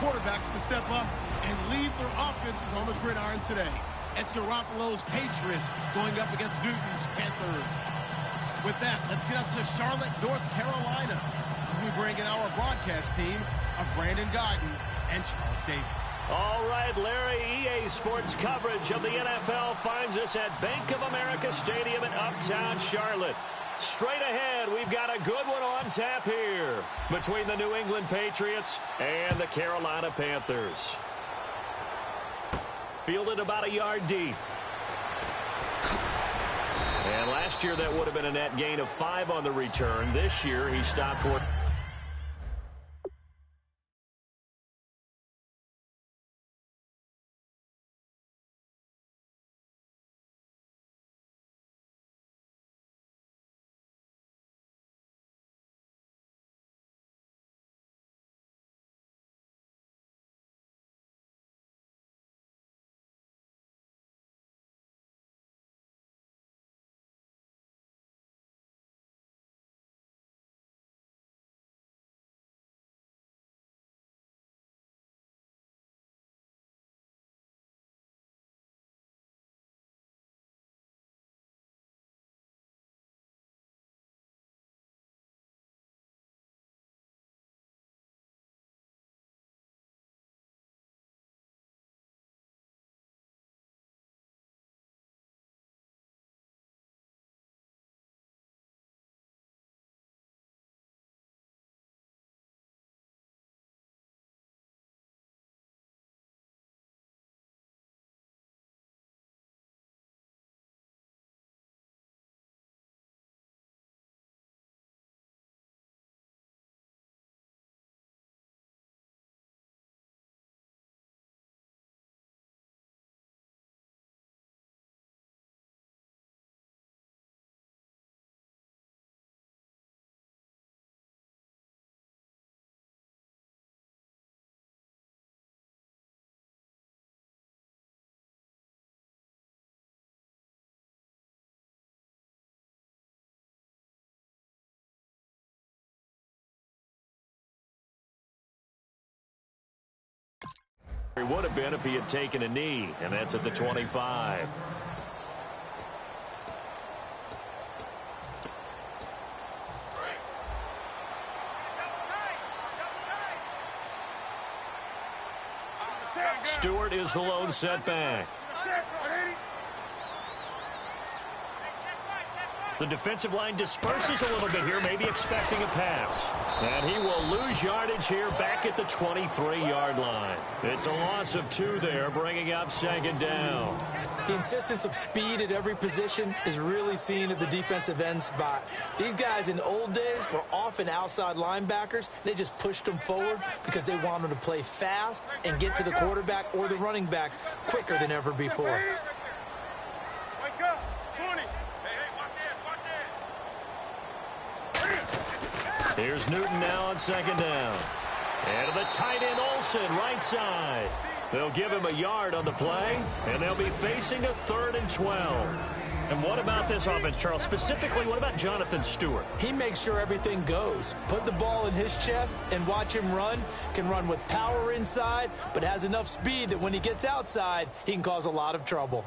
quarterbacks to step up and lead their offenses on the gridiron today. It's Garoppolo's Patriots going up against Newton's Panthers. With that, let's get up to Charlotte, North Carolina, as we bring in our broadcast team of Brandon Guyton and Charles Davis. All right, Larry, EA Sports coverage of the NFL finds us at Bank of America Stadium in Uptown Charlotte. Straight ahead, we've got a good one on tap here between the New England Patriots and the Carolina Panthers. Fielded about a yard deep. And last year, that would have been a net gain of 5 on the return. This year, he stopped toward... He would have been if he had taken a knee, and that's at the 25. Stewart is the lone setback. The defensive line disperses a little bit here, maybe expecting a pass. And he will lose yardage here back at the 23-yard line. It's a loss of 2 there, bringing up second down. The insistence of speed at every position is really seen at the defensive end spot. These guys in the old days were often outside linebackers. They just pushed them forward because they wanted to play fast and get to the quarterback or the running backs quicker than ever before. Here's Newton now on second down. And to the tight end, Olsen, right side. They'll give him a yard on the play, and they'll be facing a 3rd and 12. And what about this offense, Charles? Specifically, what about Jonathan Stewart? He makes sure everything goes. Put the ball in his chest and watch him run. Can run with power inside, but has enough speed that when he gets outside, he can cause a lot of trouble.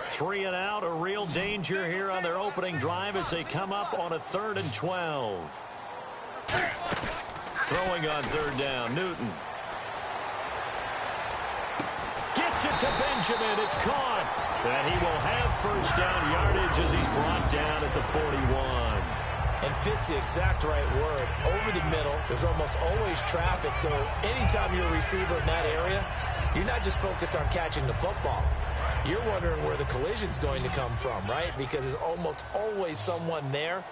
3 and out, a real danger here on their opening drive as they come up on a 3rd and 12. Throwing on 3rd down, Newton. Gets it to Benjamin. It's caught. And he will have first down yardage as he's brought down at the 41. And fits the exact right word. Over the middle, there's almost always traffic, so anytime you're a receiver in that area, you're not just focused on catching the football. You're wondering where the collision's going to come from, right? Because there's almost always someone there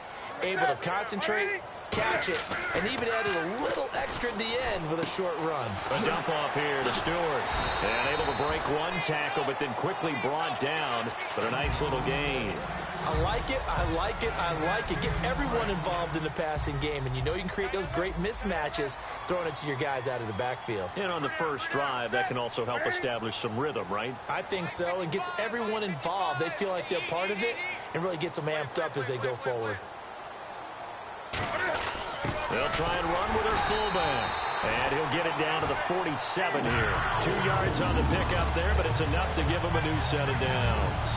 able to concentrate, catch it, and even added a little extra at the end with a short run. A dump off here to Stewart. And able to break one tackle, but then quickly brought down. But a nice little gain. I like it, I like it, I like it. Get everyone involved in the passing game, and you know you can create those great mismatches throwing it to your guys out of the backfield. And on the first drive, that can also help establish some rhythm, right? I think so, and gets everyone involved. They feel like they're part of it, and really gets them amped up as they go forward. They'll try and run with their fullback. And he'll get it down to the 47 here. 2 yards on the pickup there, but it's enough to give him a new set of downs.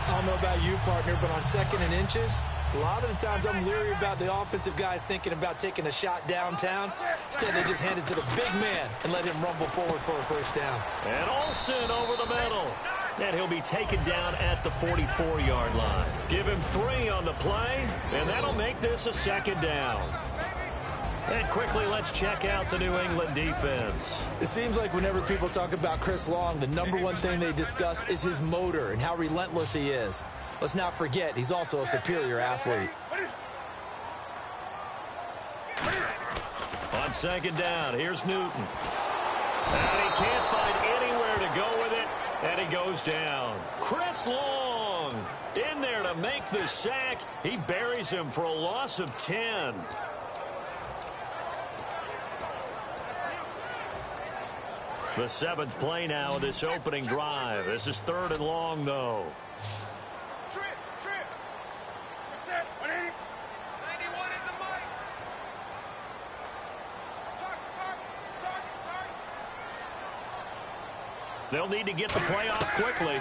I don't know about you, partner, but on 2nd and inches, a lot of the times I'm leery about the offensive guys thinking about taking a shot downtown. Instead, they just hand it to the big man and let him rumble forward for a first down. And Olsen over the middle. And he'll be taken down at the 44-yard line. Give him 3 on the play, and that'll make this a 2nd down. And quickly, let's check out the New England defense. It seems like whenever people talk about Chris Long, the #1 thing they discuss is his motor and how relentless he is. Let's not forget, he's also a superior athlete. On 2nd down, here's Newton. And he can't find anywhere to go with it, and he goes down. Chris Long in there to make the sack. He buries him for a loss of 10. The 7th play now of this opening drive. This is 3rd and long, though. Trip. 180. 91 in the mic. Target. They'll need to get the play off quickly.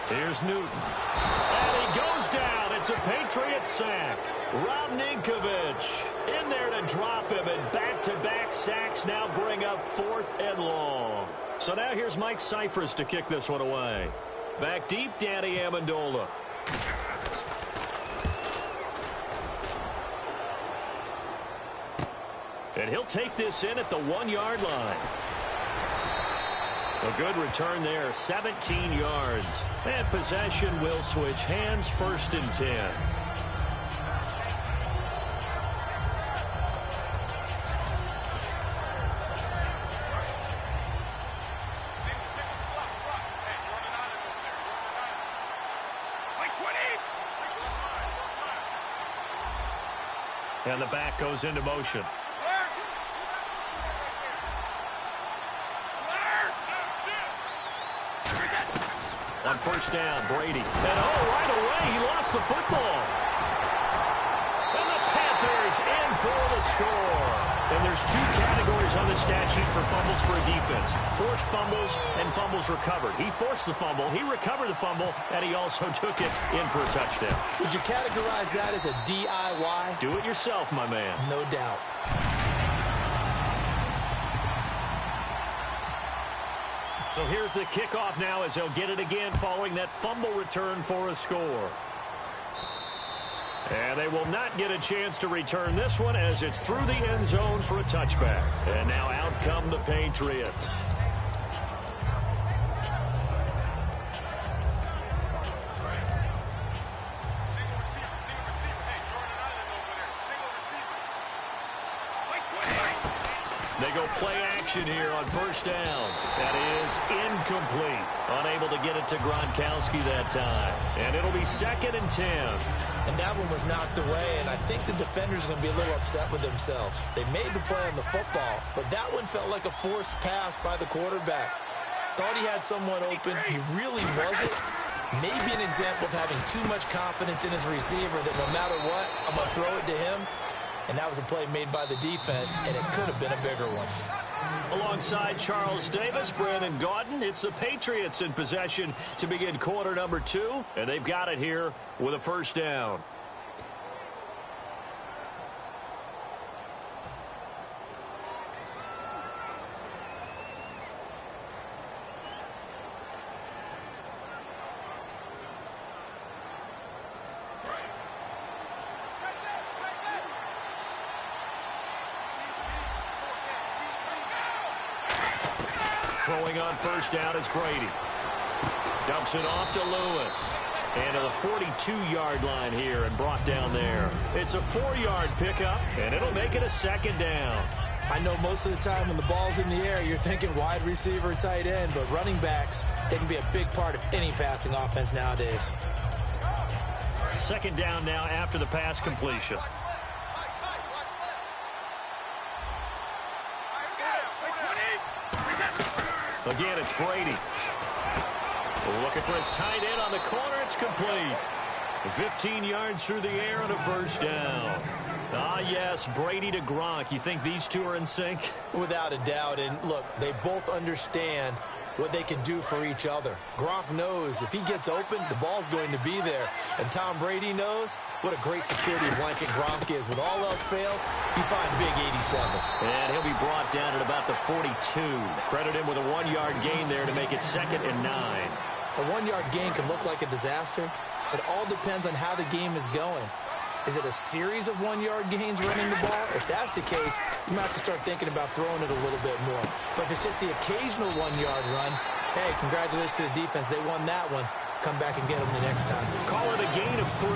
Here's Newton. And he goes down. It's a Patriot sack. Rob Ninkovich in there to drop him, and back-to-back sacks now bring up 4th and long. So now here's Mike Cyphers to kick this one away. Back deep, Danny Amendola. And he'll take this in at the 1-yard line. A good return there, 17 yards. And possession will switch hands, 1st and 10. And the back goes into motion. On 1st down, Brady. And right away, he lost the football. And the Panthers in for the score. And there's 2 categories on the stat sheet for fumbles for a defense. Forced fumbles and fumbles recovered. He forced the fumble, he recovered the fumble, and he also took it in for a touchdown. Would you categorize that as a DIY? Do it yourself, my man. No doubt. So here's the kickoff now as they'll get it again following that fumble return for a score. And they will not get a chance to return this one as it's through the end zone for a touchback. And now out come the Patriots. They go play action here on 1st down. That is incomplete. Unable to get it to Gronkowski that time. And it'll be 2nd and 10. And that one was knocked away, and I think the defenders are going to be a little upset with themselves. They made the play on the football, but that one felt like a forced pass by the quarterback. Thought he had someone open. He really wasn't. Maybe an example of having too much confidence in his receiver that no matter what, I'm going to throw it to him. And that was a play made by the defense, and it could have been a bigger one. Alongside Charles Davis, Brandon Gaudin, it's the Patriots in possession to begin quarter number 2, and they've got it here with a 1st down. Throwing on 1st down is Brady. Dumps it off to Lewis. And to the 42-yard line here and brought down there. It's a 4-yard pickup, and it'll make it a 2nd down. I know most of the time when the ball's in the air, you're thinking wide receiver, tight end, but running backs, they can be a big part of any passing offense nowadays. 2nd down now after the pass completion. Again, it's Brady. Looking for his tight end on the corner. It's complete. 15 yards through the air and a 1st down. Yes, Brady to Gronk. You think these two are in sync? Without a doubt. And look, they both understand what they can do for each other. Gronk knows if he gets open, the ball's going to be there. And Tom Brady knows what a great security blanket Gronk is. When all else fails, he finds big 87. And he'll be brought down at about the 42. Credit him with a 1-yard gain there to make it 2nd and 9. A 1-yard gain can look like a disaster. It all depends on how the game is going. Is it a series of 1-yard gains running the ball? If that's the case, you might have to start thinking about throwing it a little bit more. But if it's just the occasional 1-yard run, hey, congratulations to the defense. They won that one. Come back and get them the next time. Call it a gain of 3,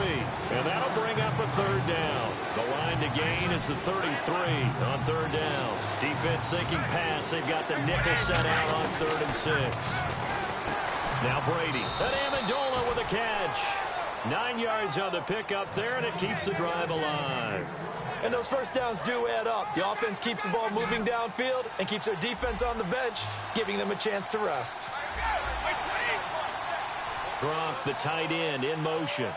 and that'll bring up a 3rd down. The line to gain is the 33 on 3rd down. Defense thinking pass. They've got the nickel set out on 3rd and 6. Now Brady. And Amendola with a catch. 9 yards on the pickup there, and it keeps the drive alive. And those first downs do add up. The offense keeps the ball moving downfield and keeps their defense on the bench, giving them a chance to rest. Gronk, the tight end, in motion.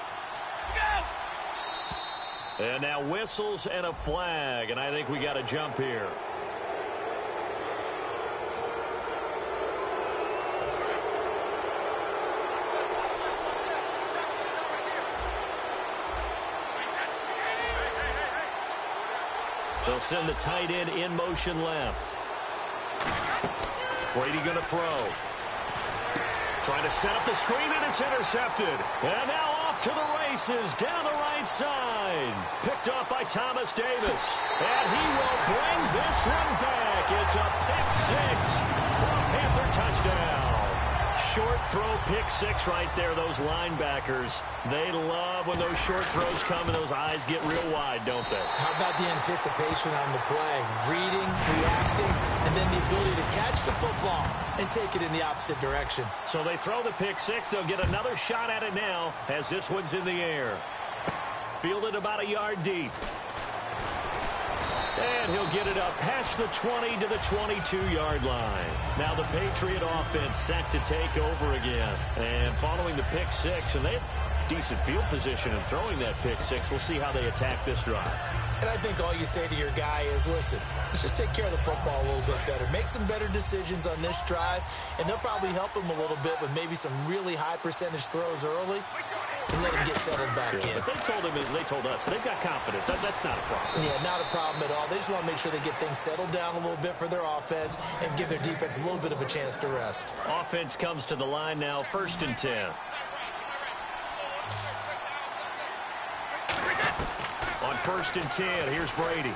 And now whistles and a flag, and I think we got a jump here. They'll send the tight end in motion left. Brady going to throw. Trying to set up the screen, and it's intercepted. And now off to the races down the right side. Picked off by Thomas Davis. And he will bring this one back. It's a pick 6 for a Panther touchdown. Short throw, pick 6 right there. Those linebackers, they love when those short throws come and those eyes get real wide, don't they? How about the anticipation on the play? Reading, reacting, and then the ability to catch the football and take it in the opposite direction. So they throw the pick 6. They'll get another shot at it now as this one's in the air. Fielded about a yard deep. And he'll get it up past the 20 to the 22-yard line. Now the Patriot offense set to take over again. And following the pick 6, and they have decent field position in throwing that pick 6. We'll see how they attack this drive. And I think all you say to your guy is, listen, let's just take care of the football a little bit better. Make some better decisions on this drive, and they'll probably help him a little bit with maybe some really high percentage throws early to let him get settled back in. But they told us they've got confidence. That's not a problem. Yeah, not a problem at all. They just want to make sure they get things settled down a little bit for their offense and give their defense a little bit of a chance to rest. Offense comes to the line now, 1st and 10. On 1st and 10, here's Brady.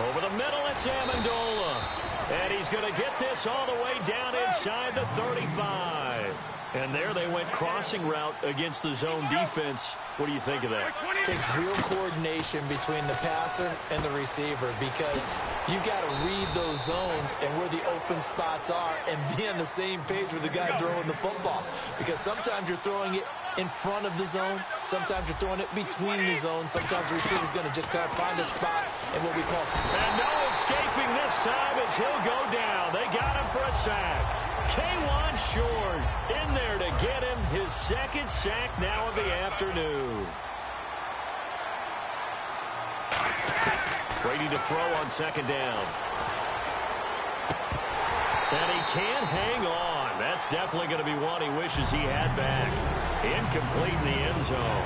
Over the middle, it's Amendola. And he's going to get this all the way down inside the 35. And there they went crossing route against the zone defense. What do you think of that? It takes real coordination between the passer and the receiver because you've got to read those zones and where the open spots are and be on the same page with the guy throwing the football. Because sometimes you're throwing it in front of the zone. Sometimes you're throwing it between the zones. Sometimes the receiver's going to just kind of find a spot in what we call... And no escaping this time as he'll go down. They got him for a sack. K'Wan Short in there to get him his 2nd sack now of the afternoon. Brady to throw on 2nd down. And he can't hang on. That's definitely going to be one he wishes he had back. Incomplete in the end zone.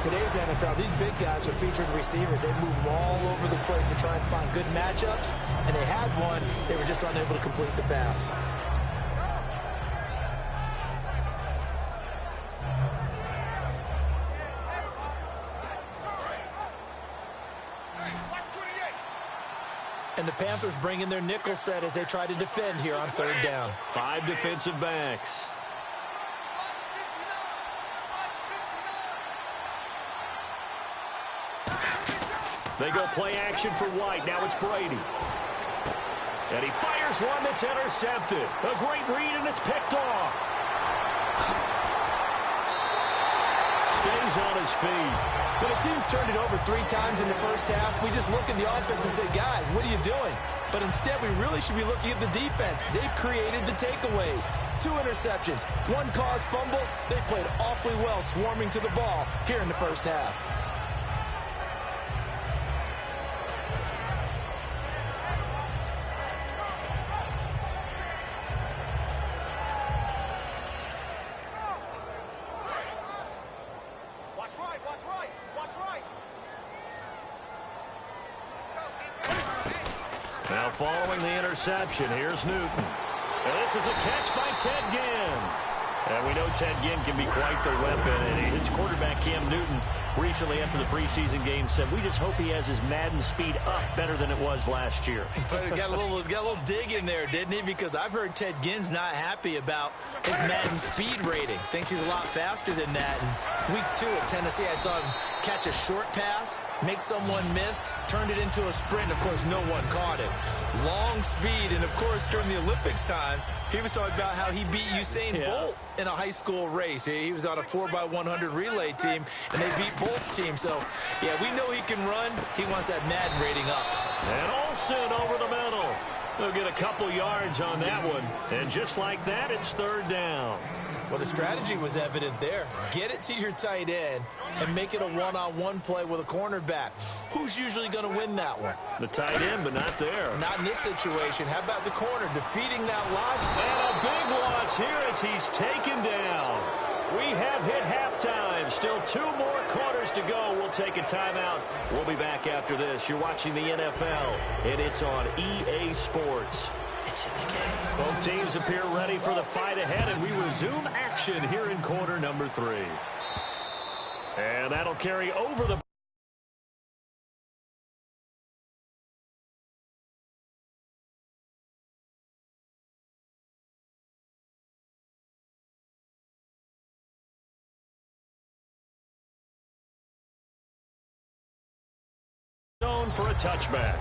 Today's NFL, these big guys are featured receivers. They move all over the place to try and find good matchups, and they had one. They were just unable to complete the pass. And the Panthers bring in their nickel set as they try to defend here on 3rd down. 5 defensive backs. They go play action for White. Now it's Brady. And he fires one that's intercepted. A great read, and it's picked off. Stays on his feet. When a team's turned it over 3 times in the first half, we just look at the offense and say, guys, what are you doing? But instead, we really should be looking at the defense. They've created the takeaways. 2 interceptions, 1 caused fumble. They played awfully well swarming to the ball here in the first half. Now following the interception, here's Newton. And this is a catch by Ted Ginn. And we know Ted Ginn can be quite the weapon. And his quarterback, Cam Newton, recently after the preseason game said, we just hope he has his Madden speed up better than it was last year. But got a little dig in there, didn't he? Because I've heard Ted Ginn's not happy about his Madden speed rating. Thinks he's a lot faster than that. And week 2 at Tennessee, I saw him catch a short pass, make someone miss, turned it into a sprint. Of course, no one caught it. Long speed. And, of course, during the Olympics time, he was talking about how he beat Usain Bolt in a high school race. He was on a 4x100 relay team, and they beat Bolt's team. So, yeah, we know he can run. He wants that Madden rating up. And Olsen over the middle. They'll get a couple yards on that one. And just like that, it's third down. Well, the strategy was evident there. Get it to your tight end and make it a one-on-one play with a cornerback. Who's usually going to win that one? The tight end, but not there. Not in this situation. How about the corner defeating that logic? And a big loss here as he's taken down. We have hit halftime. Still 2 more quarters to go. We'll take a timeout. We'll be back after this. You're watching the NFL, and it's on EA Sports. It's in the game. Both teams appear ready for the fight ahead, and we resume action here in quarter number 3. And that'll carry over the zone for a touchback.